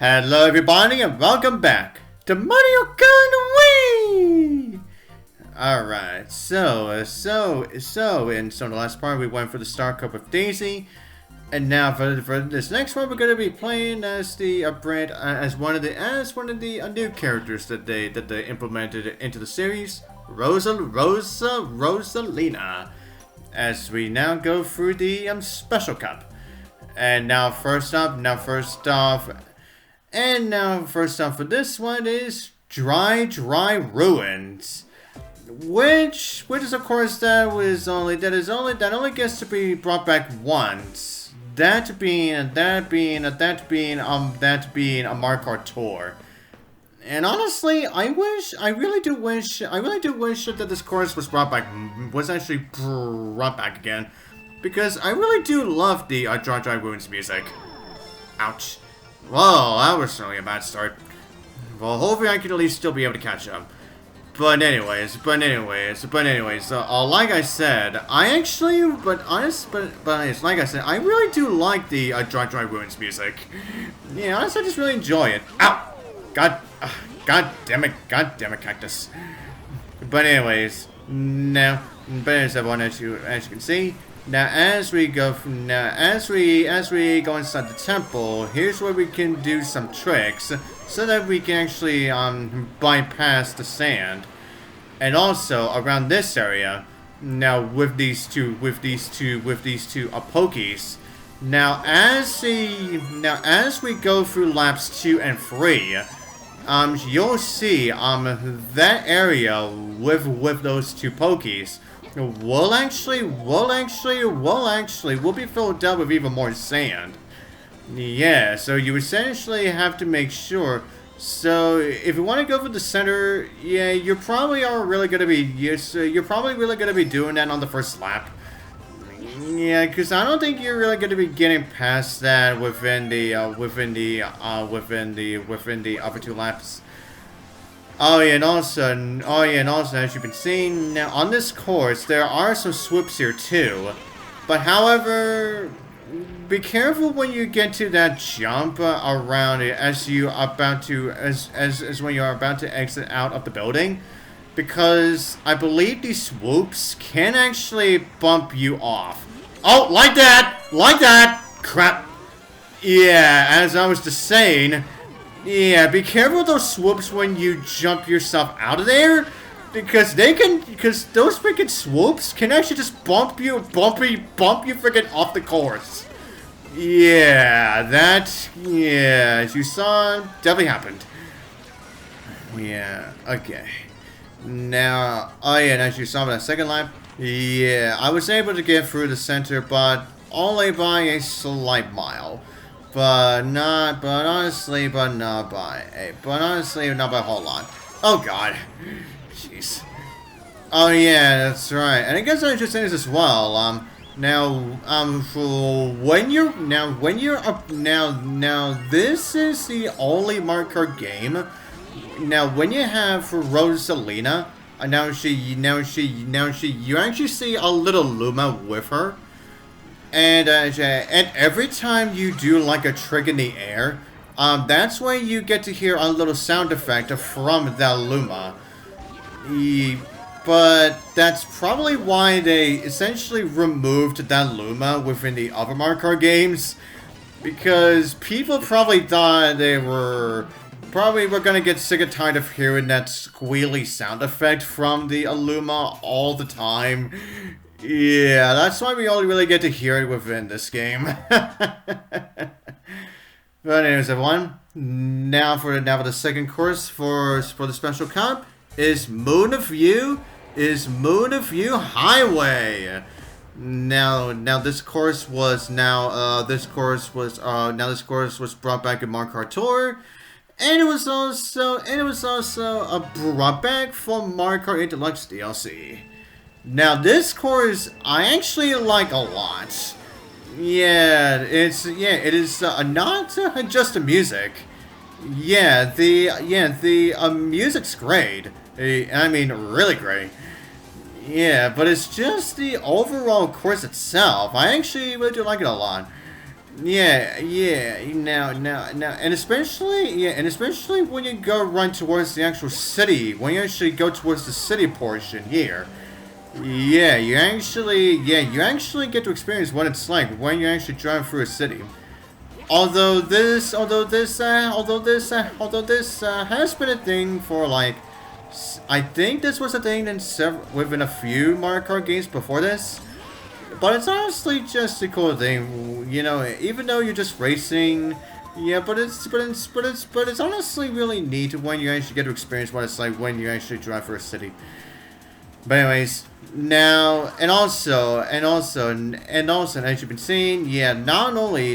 Hello everybody and welcome back to Mario Kart Wii! Alright, so in the last part we went for the Star Cup with Daisy, and now for this next one we're going to be playing as the as one of the new characters that they implemented into the series, Rosalina, as we now go through the Special Cup. And now first off for this one is Dry Ruins, which is of course that only gets to be brought back once. That being a Mario Kart tour. And honestly, I really do wish that this course was actually brought back again, because I really do love the Dry Ruins music. Ouch. Well, that was certainly a bad start. Well, hopefully I can at least still be able to catch up. But anyways, like I said, I really do like the Dry Ruins music. Yeah, honestly, I just really enjoy it. Ow! God damn it, cactus. But anyways, everyone, as you can see, now as we go inside the temple, here's where we can do some tricks so that we can actually bypass the sand. And also around this area, now with these two pokies. Now as we go through laps 2 and 3, you'll see that area with those two pokies will be filled up with even more sand. Yeah, so you essentially have to make sure. So if you want to go for the center, yeah, you're probably really gonna be doing that on the first lap. Yeah, because I don't think you're really gonna be getting past that within the other 2 laps. Oh yeah, and also, as you've been seeing, now on this course, there are some swoops here too. But however, be careful when you get to that jump around it as when you're about to exit out of the building, because I believe these swoops can actually bump you off. Oh, like that! Crap! Yeah, as I was just saying. Yeah, be careful with those swoops when you jump yourself out of there, because those freaking swoops can actually just bump you freaking off the course. Yeah, as you saw, definitely happened. Yeah, okay. Now, and as you saw in that second lap, yeah, I was able to get through the center, but only by a slight mile. Not by a whole lot. Oh god. Jeez. Oh yeah, that's right. And I guess I should say this as well. This is the only Mario Kart game. Now, when you have Rosalina, you actually see a little Luma with her. And every time you do like a trick in the air, that's when you get to hear a little sound effect from that Luma. But that's probably why they essentially removed that Luma within the other Mario Kart games, because people probably thought they were gonna get sick and tired of hearing that squealy sound effect from the Luma all the time. Yeah, that's why we only really get to hear it within this game. But anyways, everyone, now for the second course for the Special Cup is Moonview Highway. Now this course was brought back in Mario Kart Tour, and it was also brought back for Mario Kart 8 Deluxe DLC. Now this course I actually like a lot. Yeah, it is not just the music. Yeah, the music's great. I mean, really great. Yeah, but it's just the overall course itself. I actually really do like it a lot. and especially when you go run towards the actual city, when you actually go towards the city portion here. You actually get to experience what it's like when you actually drive through a city. Although this has been a thing for like, I think this was a thing within a few Mario Kart games before this. But it's honestly just a cool thing, you know. Even though you're just racing, but it's honestly really neat when you actually get to experience what it's like when you actually drive through a city. But anyways, now as you've been seeing, not only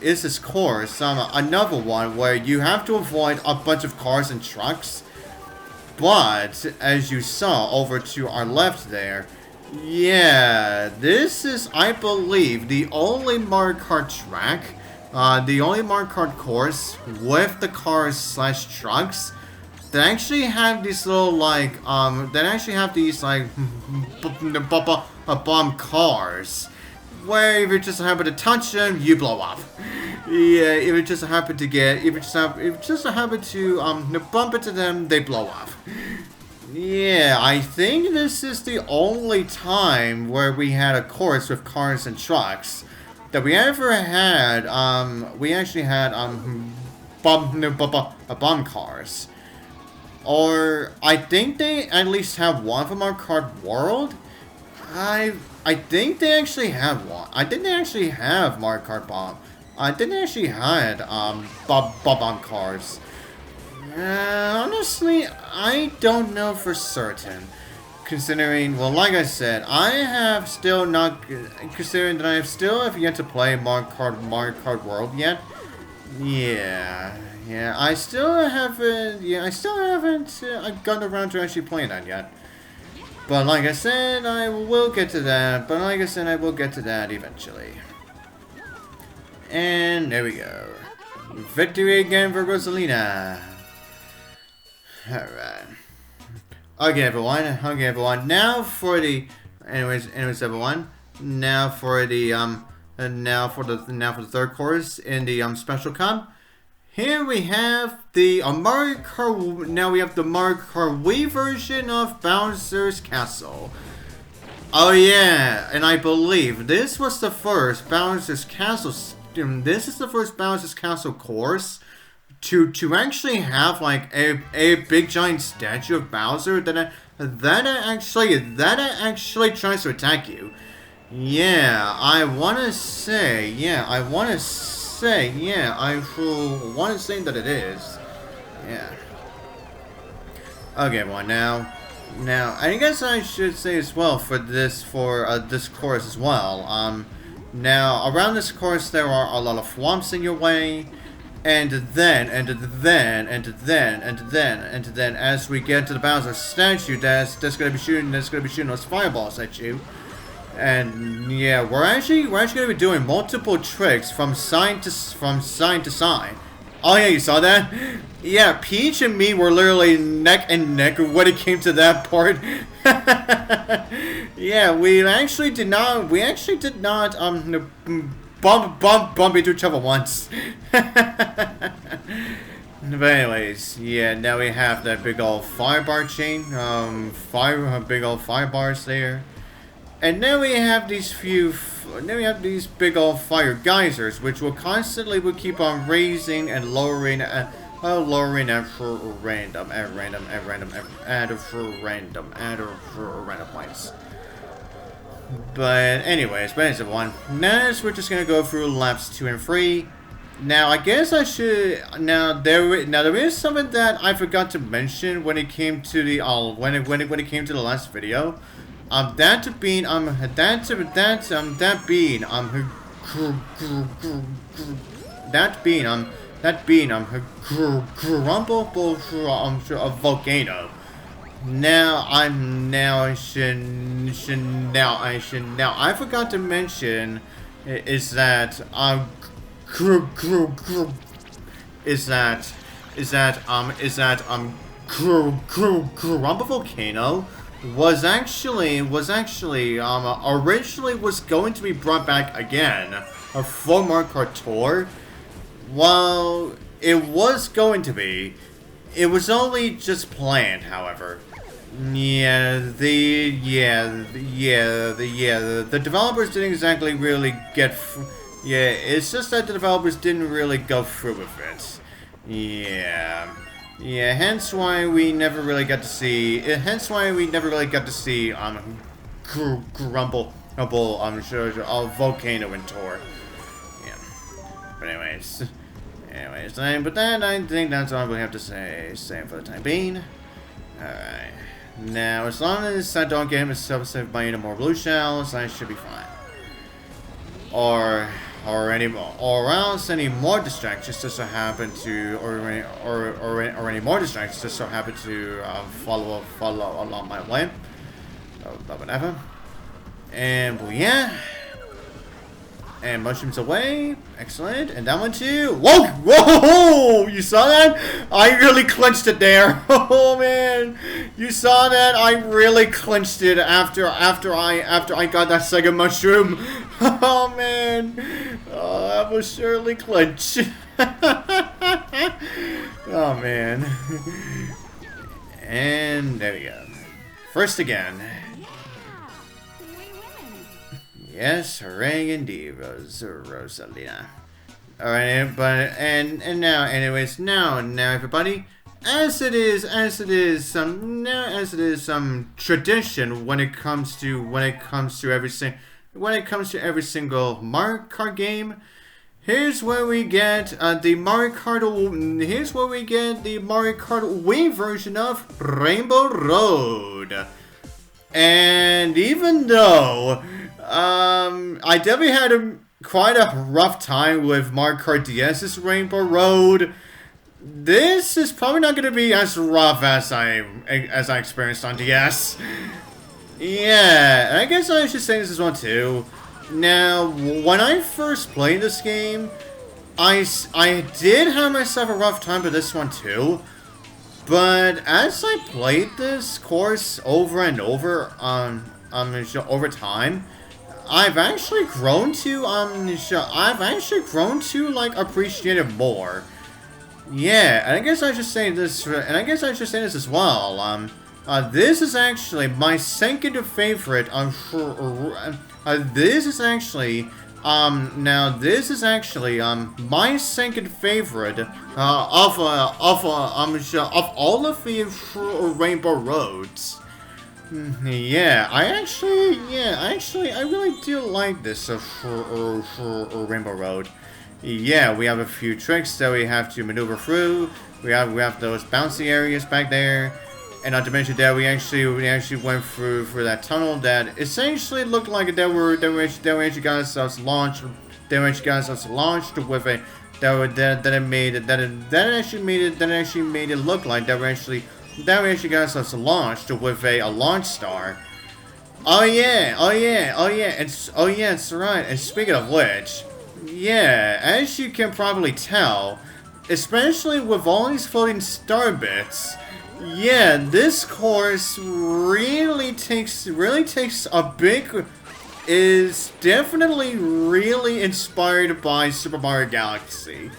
is this course another one where you have to avoid a bunch of cars and trucks, but as you saw over to our left there, this is, I believe, the only Mario Kart track, the only Mario Kart course with the cars slash trucks that actually have these little like bomb cars, where if you just happen to touch them, you blow up. If you just happen to bump into them, they blow up. I think this is the only time where we had a course with cars and trucks that we ever had. We actually had bomb cars. Or I think they at least have one from our Kart World. I think they actually have one. I think they actually have Mario Kart Bomb. I think they actually had bomb cars. Honestly, I don't know for certain. Considering, well, like I said, considering that I have yet to play Mario Kart World yet. I still haven't gotten around to actually playing that yet. But like I said, I will get to that. Eventually. And there we go. Victory again for Rosalina. Alright. Okay, everyone. Now for the... Anyways, everyone. Now for the third course in the Special Cup. Here we have the Mario Kart. Now we have the Mario Kart Wii version of Bowser's Castle. Oh yeah, and I believe this was the first Bowser's Castle. This is the first Bowser's Castle course to actually have like a big giant statue of Bowser that actually tries to attack you. I want to say that it is. Okay, everyone. Now, I guess I should say as well for this course as well. Now around this course there are a lot of swamps in your way, and then as we get to the Bowser statue, that's gonna be shooting those fireballs at you. And we're actually gonna be doing multiple tricks from side to side. Oh yeah, you saw that? Yeah, Peach and me were literally neck and neck when it came to that part. We actually did not bump into each other once. But anyways, now we have that big old firebar chain, big old firebars there. And now we have these big old fire geysers, which will keep on raising and lowering at random points. But anyways, everyone, next we're just gonna go through laps 2 and 3. Now I guess I should. Now there is something that I forgot to mention when it came to the the last video. That being a volcano. I forgot to mention is that Grumble volcano originally was going to be brought back again for Mario Kart Tour. Well, it was going to be. It was only just planned, however. The developers didn't exactly really get. It's just that the developers didn't really go through with it. Hence why we never really got to see. Grumble, Volcano in Tour. Yeah. But anyways, but then I think that's all we have to say for the time being. Alright. Now, as long as I don't get myself saved by any more blue shells, I should be fine. Or else any more distractions just so happen to, or any more distractions just so happen to follow along my way. But whatever. And yeah. And mushrooms away. Excellent. And that one too. Whoa! Whoa! You saw that? I really clenched it there. Oh man. You saw that? I really clenched it after I got that second mushroom. Oh man. Oh, that was surely clench. Oh man. And there we go. First again. Yes, hooray indeed, Rosalina. Alright, but and now, anyways, now everybody, as it is some tradition when it comes to every single Mario Kart game. Here's where we get the Mario Kart Wii version of Rainbow Road. And even though I definitely had quite a rough time with Mario Kart DS's Rainbow Road, this is probably not going to be as rough as I experienced on DS. Yeah, and I guess I should say this as well too. Now, when I first played this game, I did have myself a rough time with this one too. But as I played this course over and over over time, I've actually grown to like appreciate it more. Yeah, and I guess I should say this as well. This is actually my second favorite. This is actually my second favorite of all of the Rainbow Roads. Yeah, I really do like this Rainbow Road. Yeah, we have a few tricks that we have to maneuver through. We have those bouncy areas back there. And not to mention that we actually went through that tunnel that essentially looked like that we actually got ourselves launched. They actually got ourselves launched with a that actually made it look like that we actually got ourselves launched with a launch star. Oh yeah, it's right. And speaking of which, yeah, as you can probably tell, especially with all these floating star bits. Yeah, this course really takes a big, is definitely really inspired by Super Mario Galaxy.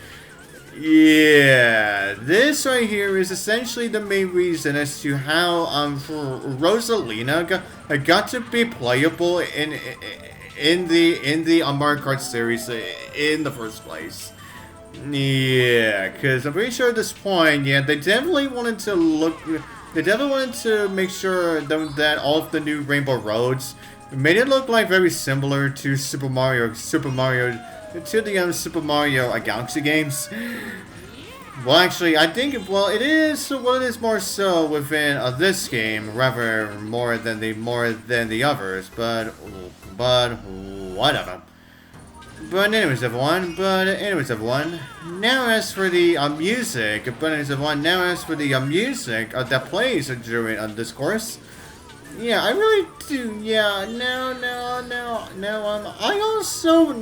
Yeah, this right here is essentially the main reason as to how Rosalina got to be playable in the Mario Kart series in the first place. Yeah, because I'm pretty sure at this point, yeah, they definitely wanted to make sure that all of the new Rainbow Roads made it look like very similar to Super Mario Galaxy games. Well, actually, I think it is more so within this game, rather more than the others, but whatever. But anyways, everyone. Now as for the music, that plays during this course. Yeah, I really do. Yeah, I also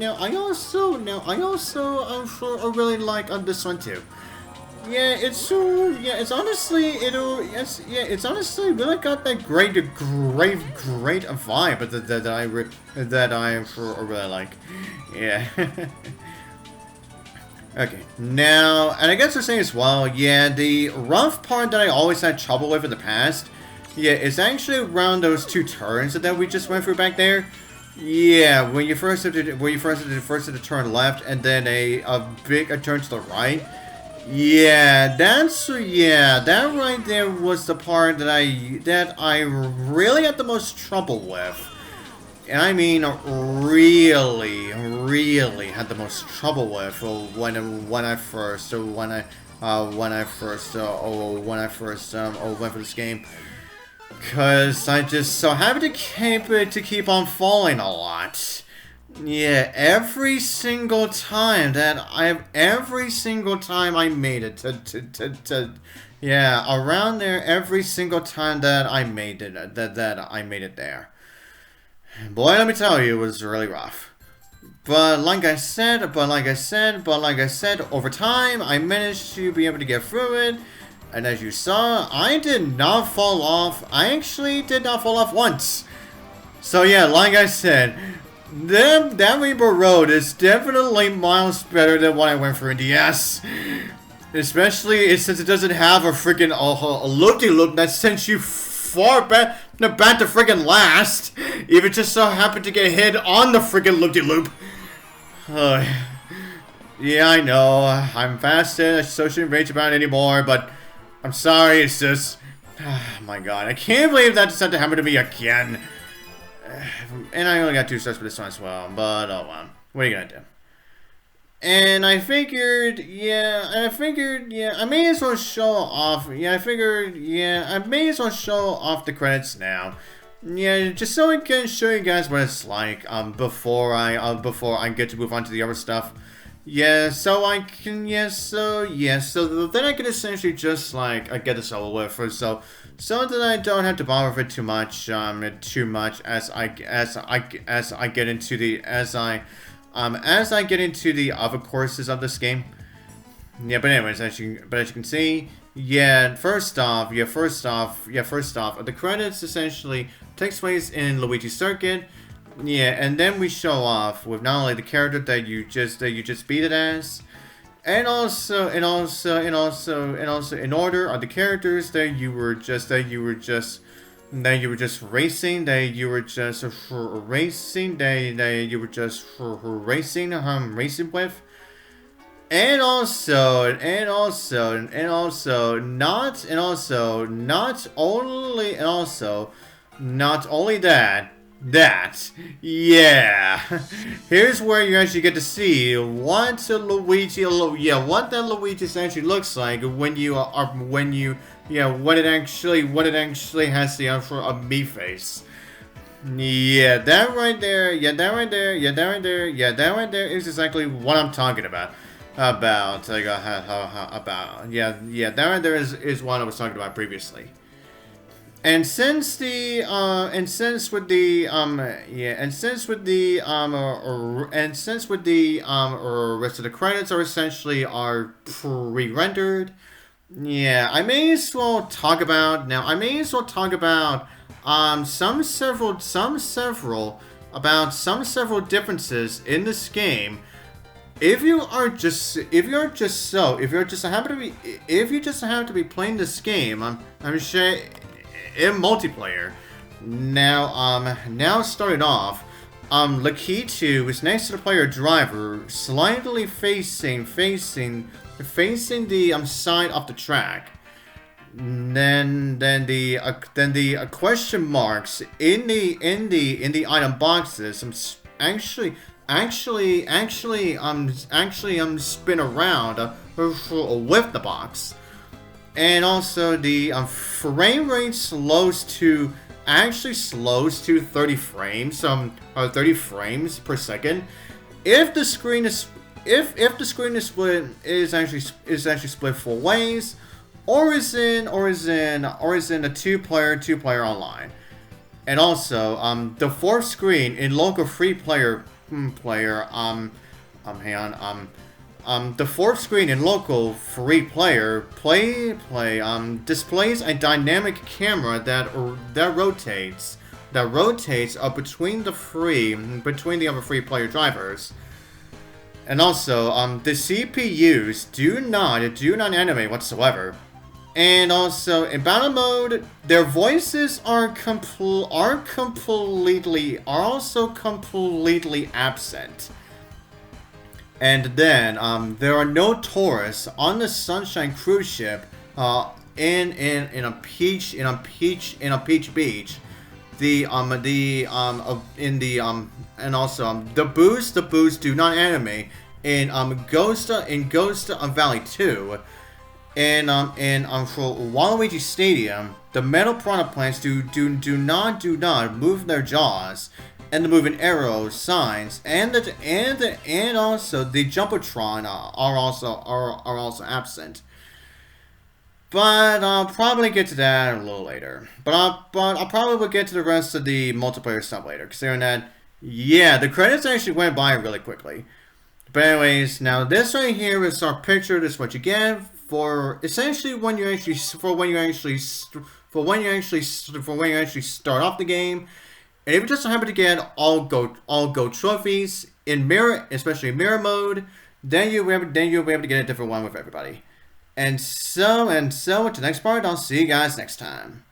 really like this one too. yeah, it's so, yeah, it's honestly, it's honestly really got that great vibe that I really like. Yeah. Okay, now, and I guess the same as well, yeah, the rough part that I always had trouble with in the past, yeah, is actually around those 2 turns that we just went through back there. Yeah, when you first have to turn left and then a turn to the right. Yeah, that right there was the part that I really had the most trouble with. And I mean, really had the most trouble with when I first went for this game, cause I just so happened to keep on falling a lot. Yeah, every single time I made it yeah, around there, every single time that I made it that I made it there. Boy, let me tell you, it was really rough. But like I said, over time, I managed to be able to get through it. And as you saw, I did not fall off. I actually did not fall off once. So yeah, like I said, that Rainbow Road is definitely miles better than what I went for in DS. Especially since it doesn't have a freaking loop-de-loop that sends you far back to friggin' last. Even just so happened to get hit on the friggin' loop-de-loop. Yeah, I know. I'm fasted. I so shouldn't rage about it anymore, but I'm sorry. It's just, oh my god, I can't believe that just had to happen to me again. And I only got 2 stars for this one as well. But oh well, what are you gonna do? And I figured, I may as well show off. I may as well show off the credits now. Yeah, just so I can show you guys what it's like before I get to move on to the other stuff. Yeah, so I can, so then I can essentially just like get this over with, so that I don't have to bother with it too much as I get into the other courses of this game. Yeah, but anyways, as you can see, first off, the credits essentially takes place in Luigi Circuit. Yeah, and then we show off with not only the character that you just beat it as, and also in order are the characters that you were just racing with. And also, not only that, yeah, here's where you actually get to see what that Luigi essentially looks like when it actually has the a me face. Yeah, that right there is exactly what I'm talking about. That right there is what I was talking about previously. And since with the rest of the credits are essentially pre-rendered, yeah, I may as well talk about some several differences in this game. If you just happen to be playing this game, I'm sure in multiplayer. Now starting off, Lakitu is next to the player driver, slightly facing the side of the track. Then the question marks in the item boxes spin around with the box. And also the frame rate slows to 30 frames, 30 frames per second. If the screen is actually split 4 ways, or is in a two player online. And also the 4th screen in local free player the fourth screen in local free player displays a dynamic camera that rotates between the other free player drivers. And also, the CPUs do not animate whatsoever. And also, in battle mode, their voices are also completely absent. And then, there are no tourists on the Sunshine cruise ship, in a peach beach. And also, the boosts do not animate in Ghost Valley 2. And for Waluigi Stadium, the metal piranha plants do not move their jaws, and the moving arrow signs and also the Jumbotron are also absent. But I'll probably get to that a little later. But I'll probably get to the rest of the multiplayer stuff later, considering that, yeah, the credits actually went by really quickly. But anyways, now this right here is our picture. This is what you get for essentially when you actually start off the game. And if you just happen to get all gold trophies in especially in mirror mode, then you'll be able to get a different one with everybody. And so, to the next part, I'll see you guys next time.